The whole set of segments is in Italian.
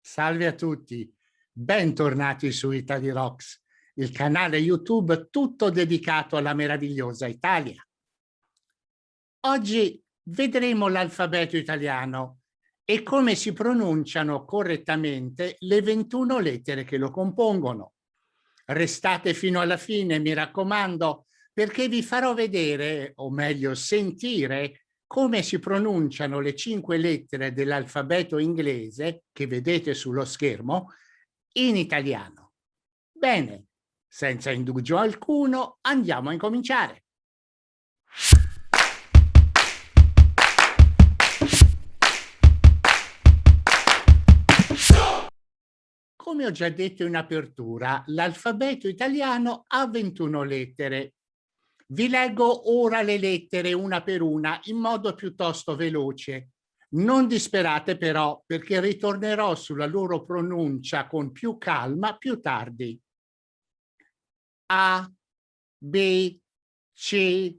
Salve a tutti, bentornati su Italy Rocks, il canale YouTube tutto dedicato alla meravigliosa Italia. Oggi vedremo l'alfabeto italiano e come si pronunciano correttamente le 21 lettere che lo compongono. Restate fino alla fine, mi raccomando, perché vi farò vedere, o meglio sentire, come si pronunciano le 5 lettere dell'alfabeto inglese che vedete sullo schermo in italiano. Bene, senza indugio alcuno, andiamo a incominciare. Come ho già detto in apertura, l'alfabeto italiano ha 21 lettere. Vi leggo ora le lettere una per una in modo piuttosto veloce. Non disperate però, perché ritornerò sulla loro pronuncia con più calma più tardi. A, B, C,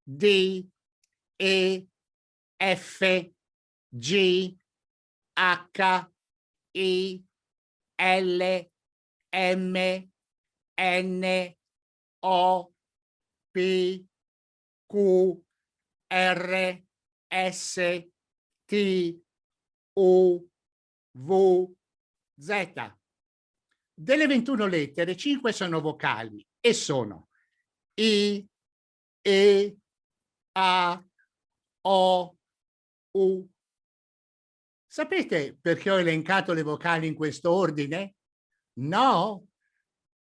D, E, F, G, H, I, L, M, N, O, P, Q, R, S, T, U, V, Z. Delle 21 lettere, 5 sono vocali e sono I, E, A, O, U. Sapete perché ho elencato le vocali in questo ordine? No?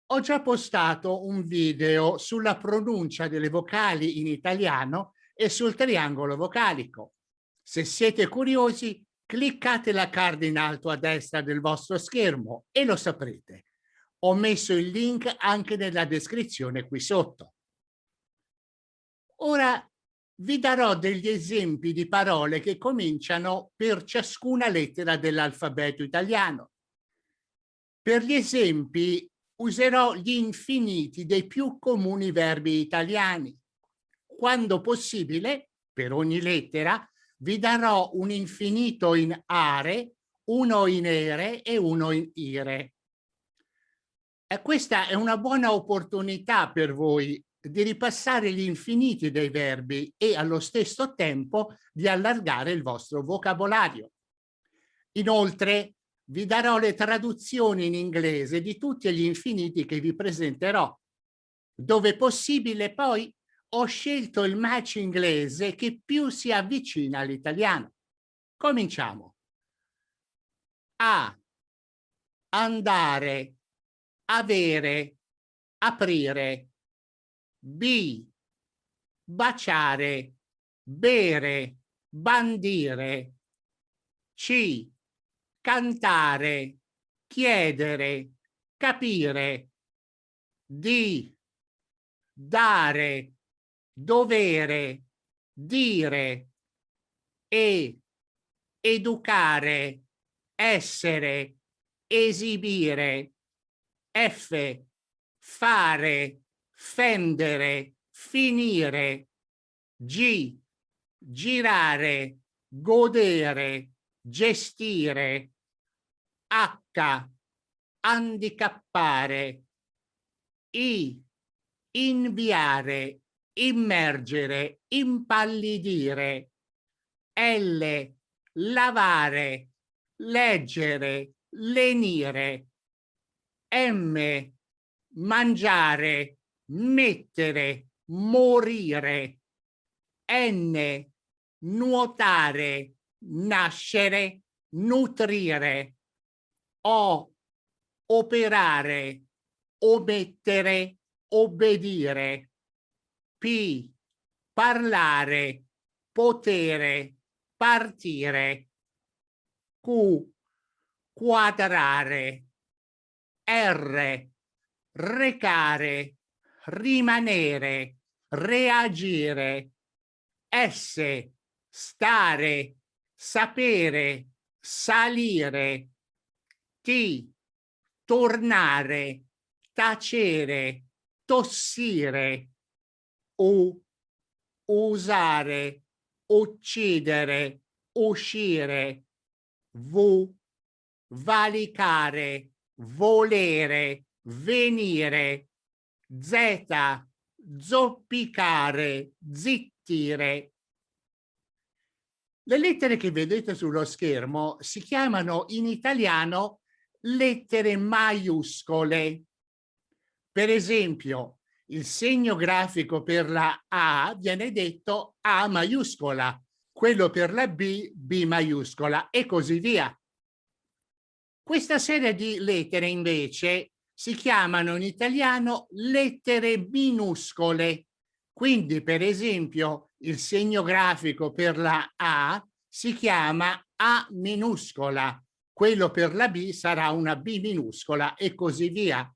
Ho già postato un video sulla pronuncia delle vocali in italiano e sul triangolo vocalico. Se siete curiosi, cliccate la card in alto a destra del vostro schermo e lo saprete. Ho messo il link anche nella descrizione qui sotto. Ora vi darò degli esempi di parole che cominciano per ciascuna lettera dell'alfabeto italiano. Per gli esempi userò gli infiniti dei più comuni verbi italiani. Quando possibile, per ogni lettera, vi darò un infinito in are, uno in ere e uno in ire. E questa è una buona opportunità per voi di ripassare gli infiniti dei verbi e allo stesso tempo di allargare il vostro vocabolario. Inoltre, vi darò le traduzioni in inglese di tutti gli infiniti che vi presenterò. Dove possibile, poi, ho scelto il match inglese che più si avvicina all'italiano. Cominciamo. A, andare, avere, aprire. B, baciare, bere, bandire. C, cantare, chiedere, capire. D, dare, dovere, dire. E, educare, essere, esibire. F, fare, fendere, finire. G, girare, godere, gestire. H, handicappare. I, inviare, immergere, impallidire. L, lavare, leggere, lenire. M, mangiare, mettere, morire. N, nuotare, nascere, nutrire. O, operare, omettere, obbedire. P, parlare, potere, partire. Q, quadrare. R, recare, rimanere, reagire. S, stare, sapere, salire. T, tornare, tacere, tossire. U, usare, uccidere, uscire. V, valicare, volere, venire, z, zoppicare, zittire. Le lettere che vedete sullo schermo si chiamano in italiano lettere maiuscole. Per esempio, il segno grafico per la A viene detto A maiuscola, quello per la B, B maiuscola e così via. Questa serie di lettere invece si chiamano in italiano lettere minuscole. Quindi, per esempio, il segno grafico per la A si chiama A minuscola, quello per la B sarà una B minuscola e così via.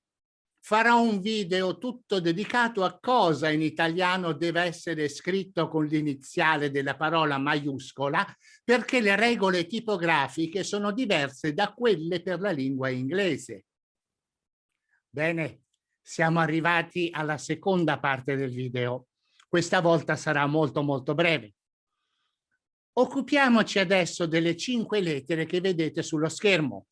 Farò un video tutto dedicato a cosa in italiano deve essere scritto con l'iniziale della parola maiuscola, perché le regole tipografiche sono diverse da quelle per la lingua inglese. Bene, siamo arrivati alla seconda parte del video. Questa volta sarà molto breve. Occupiamoci adesso delle 5 lettere che vedete sullo schermo.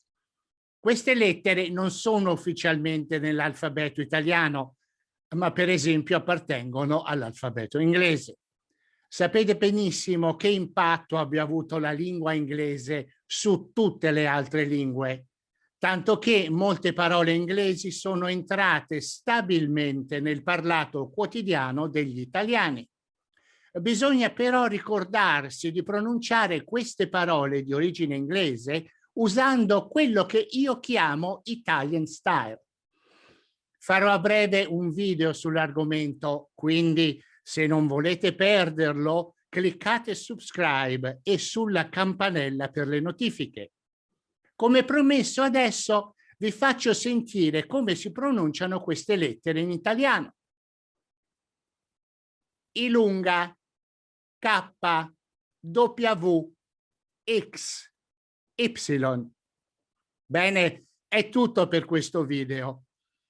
Queste lettere non sono ufficialmente nell'alfabeto italiano, ma per esempio appartengono all'alfabeto inglese. Sapete benissimo che impatto abbia avuto la lingua inglese su tutte le altre lingue, tanto che molte parole inglesi sono entrate stabilmente nel parlato quotidiano degli italiani. Bisogna però ricordarsi di pronunciare queste parole di origine inglese usando quello che io chiamo Italian style. Farò a breve un video sull'argomento, quindi se non volete perderlo, cliccate subscribe e sulla campanella per le notifiche. Come promesso, adesso vi faccio sentire come si pronunciano queste lettere in italiano. Ilunga, K, W, X, Y. Bene, è tutto per questo video.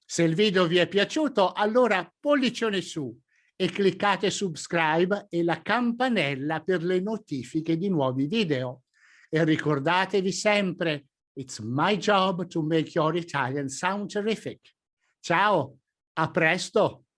Se il video vi è piaciuto, allora pollicione su e cliccate subscribe e la campanella per le notifiche di nuovi video. E ricordatevi sempre, it's my job to make your Italian sound terrific. Ciao, a presto!